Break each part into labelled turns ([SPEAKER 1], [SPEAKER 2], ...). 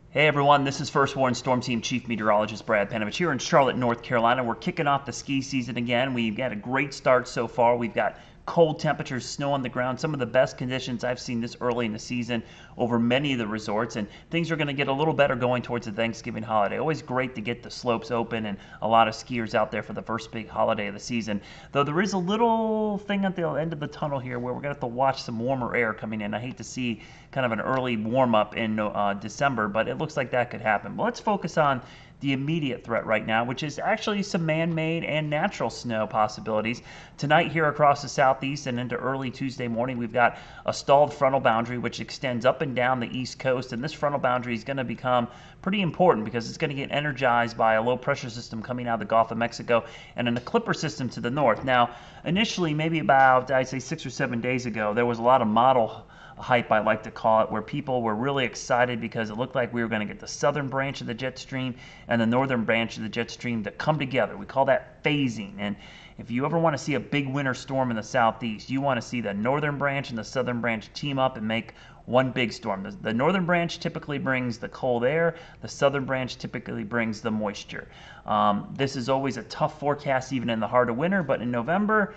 [SPEAKER 1] Hey everyone, this is First Warn Storm Team Chief Meteorologist Brad Panovich here in Charlotte, North Carolina. We're kicking off the ski season again. We've got a great start so far. We've got cold temperatures, snow on the ground, some of the best conditions I've seen this early in the season over many of the resorts, and things are going to get a little better going towards the Thanksgiving holiday. Always great to get the slopes open and a lot of skiers out there for the first big holiday of the season. Though there is a little thing at the end of the tunnel here where we're going to have to watch some warmer air coming in. I hate to see kind of an early warm up in December, but it looks like that could happen. But let's focus on the immediate threat right now, which is actually some man-made and natural snow possibilities. Tonight here across the southeast and into early Tuesday morning, we've got a stalled frontal boundary which extends up and down the east coast, and this frontal boundary is going to become pretty important because it's going to get energized by a low pressure system coming out of the Gulf of Mexico and a clipper system to the north. Now, initially, maybe about, I'd say 6 or 7 days ago, there was a lot of model hype, I like to call it, where people were really excited because it looked like we were going to get the southern branch of the jet stream and the northern branch of the jet stream to come together. We call that phasing. And if you ever want to see a big winter storm in the southeast, you want to see the northern branch and the southern branch team up and make one big storm. The northern branch typically brings the cold air. The southern branch typically brings the moisture. This is always a tough forecast even in the heart of winter, but in November,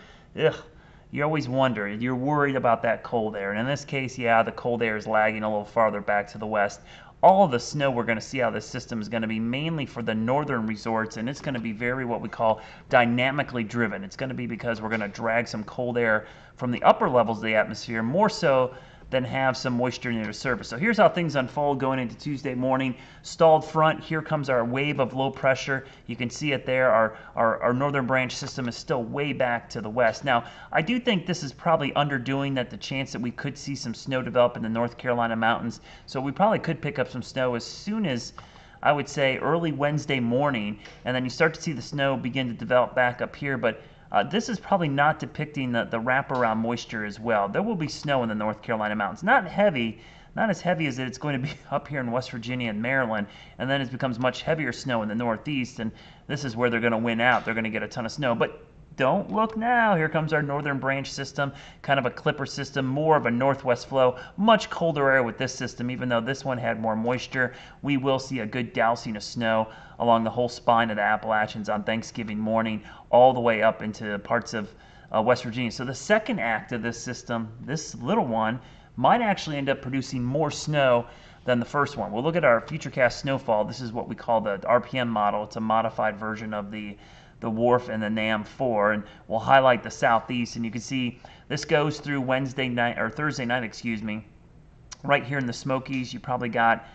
[SPEAKER 1] you always wonder, you're worried about that cold air. And in this case, yeah, the cold air is lagging a little farther back to the west. All of the snow we're going to see out of this system is going to be mainly for the northern resorts, and it's going to be very what we call dynamically driven. It's going to be because we're going to drag some cold air from the upper levels of the atmosphere, more so than have some moisture near the surface. So here's how things unfold going into Tuesday morning. Stalled front, here comes our wave of low pressure. You can see it there. Our northern branch system is still way back to the west. Now, I do think this is probably underdoing that the chance that we could see some snow develop in the North Carolina mountains. So we probably could pick up some snow as soon as, I would say, early Wednesday morning, and then you start to see the snow begin to develop back up here. But this is probably not depicting the wraparound moisture as well. There will be snow in the North Carolina mountains. Not heavy, not as heavy as it's going to be up here in West Virginia and Maryland, and then it becomes much heavier snow in the Northeast, and this is where they're going to win out. They're going to get a ton of snow. But don't look now. Here comes our northern branch system, kind of a clipper system, more of a northwest flow, much colder air with this system. Even though this one had more moisture, we will see a good dousing of snow along the whole spine of the Appalachians on Thanksgiving morning, all the way up into parts of West Virginia. So the second act of this system, this little one, might actually end up producing more snow than the first one. We'll look at our futurecast snowfall. This is what we call the RPM model. It's a modified version of the WRF and the NAM4, and we'll highlight the southeast, and you can see this goes through Wednesday night, or Thursday night, excuse me. Right here in the Smokies, you probably got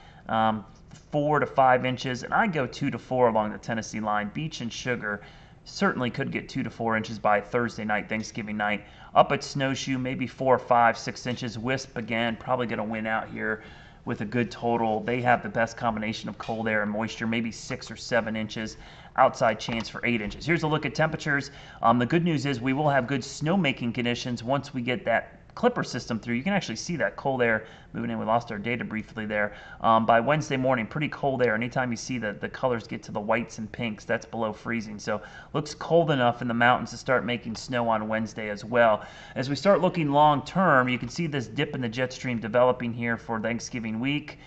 [SPEAKER 1] 4 to 5 inches, and I go 2 to 4 along the Tennessee line. Beach and Sugar certainly could get 2 to 4 inches by Thursday night, Thanksgiving night. Up at Snowshoe, maybe 4, 5, 6 inches. Wisp, again, probably going to win out here with a good total. They have the best combination of cold air and moisture, maybe 6 or 7 inches. Outside chance for 8 inches. Here's a look at temperatures. The good news is we will have good snowmaking conditions once we get that clipper system through. You can actually see that cold air moving in. We lost our data briefly there. By Wednesday morning, pretty cold air. Anytime you see the colors get to the whites and pinks, that's below freezing. So looks cold enough in the mountains to start making snow on Wednesday as well. As we start looking long term, you can see this dip in the jet stream developing here for Thanksgiving week.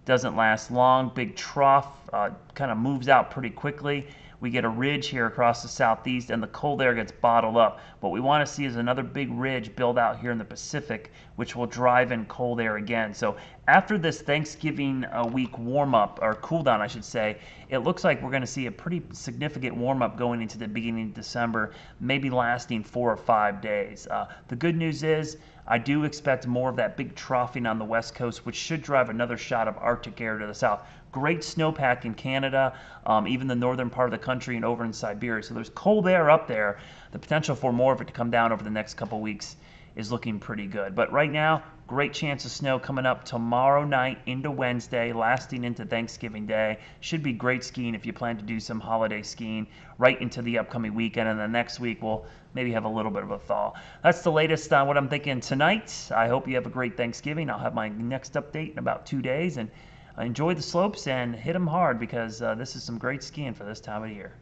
[SPEAKER 1] Doesn't last long. Big trough kind of moves out pretty quickly. We get a ridge here across the southeast, and the cold air gets bottled up. What we want to see is another big ridge build out here in the Pacific, which will drive in cold air again. So after this Thanksgiving week warm-up, or cool-down, I should say, it looks like we're going to see a pretty significant warm-up going into the beginning of December, maybe lasting 4 or 5 days. The good news is I do expect more of that big troughing on the west coast, which should drive another shot of Arctic air to the south. Great snowpack in Canada, even the northern part of the country and over in Siberia. So there's cold air up there. The potential for more of it to come down over the next couple weeks is looking pretty good. But right now, great chance of snow coming up tomorrow night into Wednesday, lasting into Thanksgiving Day. Should be great skiing if you plan to do some holiday skiing right into the upcoming weekend. And then next week, we'll maybe have a little bit of a thaw. That's the latest on what I'm thinking tonight. I hope you have a great Thanksgiving. I'll have my next update in about 2 days. And enjoy the slopes and hit them hard because this is some great skiing for this time of year.